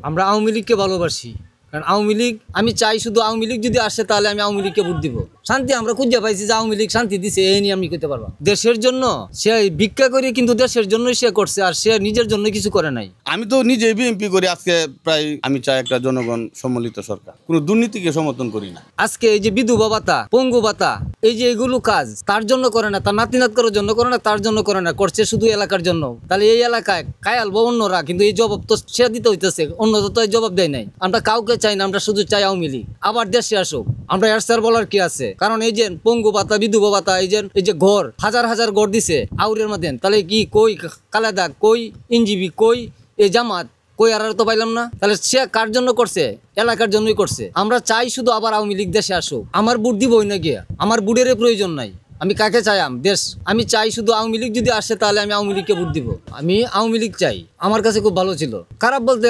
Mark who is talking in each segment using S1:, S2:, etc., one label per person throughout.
S1: আমরা আওয়ামী লীগকে ভালোবাসি, কারণ আওয়ামী লীগ আমি চাই শুধু আওয়ামী লীগ যদি আসে তাহলে আমি আওয়ামী লীগকে ভোট দিব। শান্তি আমরা খুঁজে পাইছি যে আওয়ামী লীগ শান্তি দিছে, এই নিয়ে আমি করতে পারবো। দেশের জন্য সে ভিক্ষা করে কিন্তু দেশের জন্যই সে করছে, আর সে নিজের জন্য কিছু করে নাই।
S2: আমি তো নিজে বিএনপি করি আজকে প্রায়। আমি চাই একটা জনগণ সম্মিলিত সরকার, কোনো দুর্নীতিকে সমর্থন করি না।
S1: আজকে এই যে বিধবা ভাতা, পঙ্গু ভাতা, এই যে এগুলো কাজ তার জন্য করে না, তার নাতিনাত করার জন্য করে না, তার জন্য করে না, করছে শুধু এলাকার জন্য। তাহলে এই এলাকায় কায়াল বা অন্যরা কিন্তু এই জবাব তো সে দিতে হইতেছে, অন্য তো এই জবাব দেয় নাই। আমরা কাউকে চাই না, আমরা শুধু চাই আওয়ামী লীগ আবার দেশে আসুক। আমরা এর স্যার বলার কি আছে, কারণ এই যে পঙ্গু ভাতা, বিধবা ভাতা, এই যে ঘর হাজার হাজার ঘর দিছে আউরের মধ্যে, তাহলে কি কই কালেদা, কই এনজিবি, কই এই জামাত, কই আর তো পাইলাম না। তাহলে সে কার জন্য করছে? এলাকার জন্যই করছে। আমরা চাই শুধু আবার আওয়ামী লীগ দেশে আসুক। আমার বুট দিবই না গিয়া, আমার বুটের প্রয়োজন নাই। আমি কাকে চাই? দেশ। আমি চাই শুধু আওয়ামী লীগ যদি আসে তাহলে আমি আওয়ামী লীগকে ভোট দিব। আমি আওয়ামী লীগ চাই। আমার কাছে খুব ভালো ছিল। খারাপ বলতে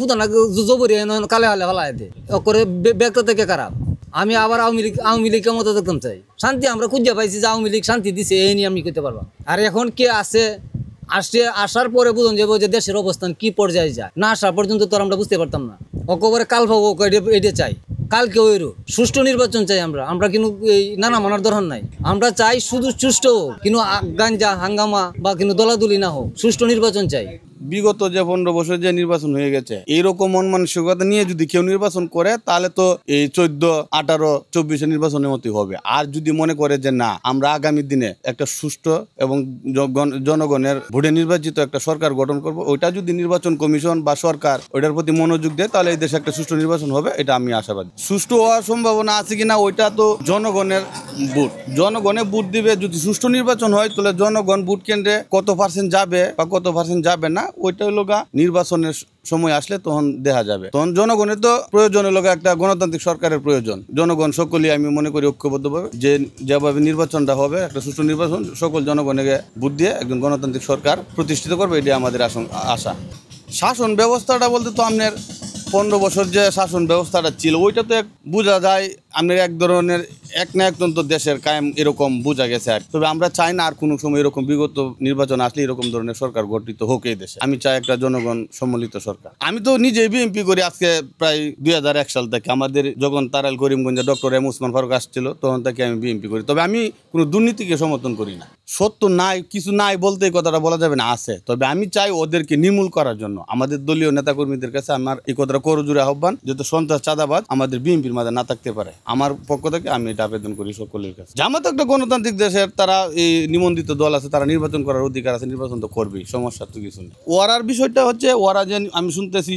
S1: হুদানা জবরি কালে হালে ফালাই দে করে ব্যক্ত থেকে খারাপ। আমি আবার আওয়ামী লীগের মতো দেখতাম চাই। শান্তি আমরা খুঁজে পাইছি যে আওয়ামী লীগ শান্তি দিছে, এই নিয়ে আমি করতে পারবো। আর এখন কে আছে আসার পরে বুঝুন যাবো যে দেশের অবস্থান কি পর্যায়ে যায়। না আসা পর্যন্ত তো আমরা বুঝতে পারতাম না। অকবরে কাল ভাবো এটা চাই, কালকে ওইরও সুষ্ঠু নির্বাচন চাই। আমরা কিন্তু এই নানা মানার দরকার নাই। আমরা চাই শুধু সুষ্ঠু হোক, কিন্তু গাঞ্জা হাঙ্গামা বা কিন্তু দলাদলি না হোক, সুষ্ঠু নির্বাচন চাই।
S2: বিগত যে 15 বছর যে নির্বাচন হয়ে গেছে, এইরকম মন মানসিকতা নিয়ে যদি কেউ নির্বাচন করে তাহলে তো এই 14, 18, 24 নির্বাচনের মতোই হবে। আর যদি মনে করে যে না, আমরা আগামী দিনে একটা সুষ্ঠু এবং জনগণের ভোটে নির্বাচিত একটা সরকার গঠন করব, ওইটা যদি নির্বাচন কমিশন বা সরকার ওইটার প্রতি মনোযোগ দেয় তাহলে এই দেশে একটা সুষ্ঠু নির্বাচন হবে, এটা আমি আশাবাদী। সুষ্ঠু হওয়ার সম্ভাবনা আছে কিনা ওইটা তো জনগণের ভোট, জনগণে ভোট দিবে। যদি সুষ্ঠু নির্বাচন হয় তাহলে জনগণ ভোট কেন্দ্রে কত পার্সেন্ট যাবে বা কত পার্সেন্ট যাবে না, ওইটা হলো নির্বাচনের সময় আসলে তখন দেখা যাবে। তখন জনগণের তো প্রয়োজন হলো একটা গণতান্ত্রিক সরকারের প্রয়োজন। জনগণ সকলেই আমি মনে করি ঐক্যবদ্ধভাবে যে যেভাবে নির্বাচনটা হবে, একটা সুষ্ঠু নির্বাচন, সকল জনগণকে ভোট দিয়ে একজন গণতান্ত্রিক সরকার প্রতিষ্ঠিত করবে, এটাই আমাদের আশা। শাসন ব্যবস্থাটা বলতে তো আপনার 15 বছর যে শাসন ব্যবস্থাটা ছিল ওইটা তো বোঝা যায় আপনার এক ধরনের এক না একতন্ত্র দেশের কায়েম, এরকম বোঝা গেছে। তবে আমরা চাই না আর কোনো সময় এরকম বিগত নির্বাচন আসলে এরকম ধরনের সরকার গঠিত হোক এই দেশে। আমি চাই একটা জনগণ সম্মিলিত সরকার। আমি তো নিজেই বিএনপি করি আজকে প্রায় 2001 সাল থেকে। আমাদের যখন তারাইল করিমগঞ্জে ডক্টর এম ওসমান ফারুক আসছিল তখন থেকে আমি বিএনপি করি। তবে আমি কোনো দুর্নীতিকে সমর্থন করি না। সত্য নাই, কিছু নাই বলতে এই কথাটা বলা যাবে না, আছে। তবে আমি চাই ওদেরকে নির্মূল করার জন্য আমাদের দলীয় নেতাকর্মীদের কাছে আমার এই কথাটা করজোড়ে আহ্বান, যাতে সন্ত্রাস চাঁদাবাদ আমাদের বিএনপির মাঝে না থাকতে পারে। আমার পক্ষ থেকে আমি এটা আবেদন করি সকলের কাছে। জামাত একটা গণতান্ত্রিক দেশের, তারা এই নিবন্ধিত দল আছে, তারা নির্বাচন করার অধিকার আছে, নির্বাচন তো করবেই, সমস্যা তো কিছু নেই। ওরার বিষয়টা হচ্ছে ওরা যে আমি শুনতেছি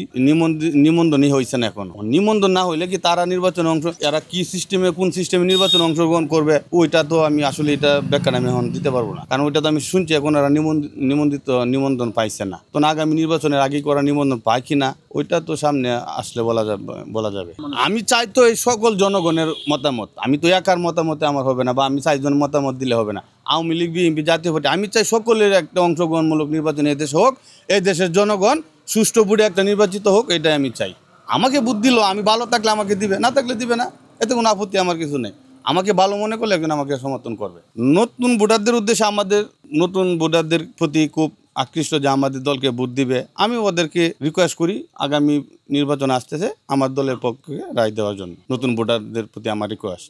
S2: নিবন্ধনই হয়েছে না এখনো। নিবন্ধন না হইলে কি তারা নির্বাচনে এরা কি সিস্টেমে, কোন সিস্টেমে নির্বাচনে অংশগ্রহণ করবে ওইটা তো আমি আসলে এটা ব্যাখ্যা আমি এখন দিতে পারবো না, কারণ ওইটা তো আমি শুনছি এখন এরা নিবন্ধন পাইছে না। তো আগামী নির্বাচনের আগে করা নিবন্ধন পায় কিনা ওইটা তো সামনে আসলে বলা যাবে। আমি চাই তো এই সকল জনগণের মতামত, আমি তো একার মতামতে আমার হবে না, বা আমি 4 জন মতামত দিলে হবে না। আওয়ামী লীগ, বিএনপি, জাতীয় পার্টি, আমি চাই সকলের একটা অংশগ্রহণমূলক নির্বাচন এই দেশে হোক, এই দেশের জনগণ সুষ্ঠু ভোটে একটা নির্বাচিত হোক, এটাই আমি চাই। আমাকে ভোট দিল, আমি ভালো থাকলে আমাকে দিবে, না থাকলে দিবে না, এতে কোনো আপত্তি আমার কিছু নেই। আমাকে ভালো মনে করলে একজন আমাকে সমর্থন করবে। নতুন ভোটারদের উদ্দেশ্যে আমাদের নতুন ভোটারদের প্রতি খুব আকৃষ্ট যে আমাদের দলকে ভোট দিবে। আমি ওদেরকে রিকোয়েস্ট করি আগামী নির্বাচন আসতেছে আমার দলের পক্ষে রায় দেওয়ার জন্য। নতুন ভোটারদের প্রতি আমার রিকোয়েস্ট।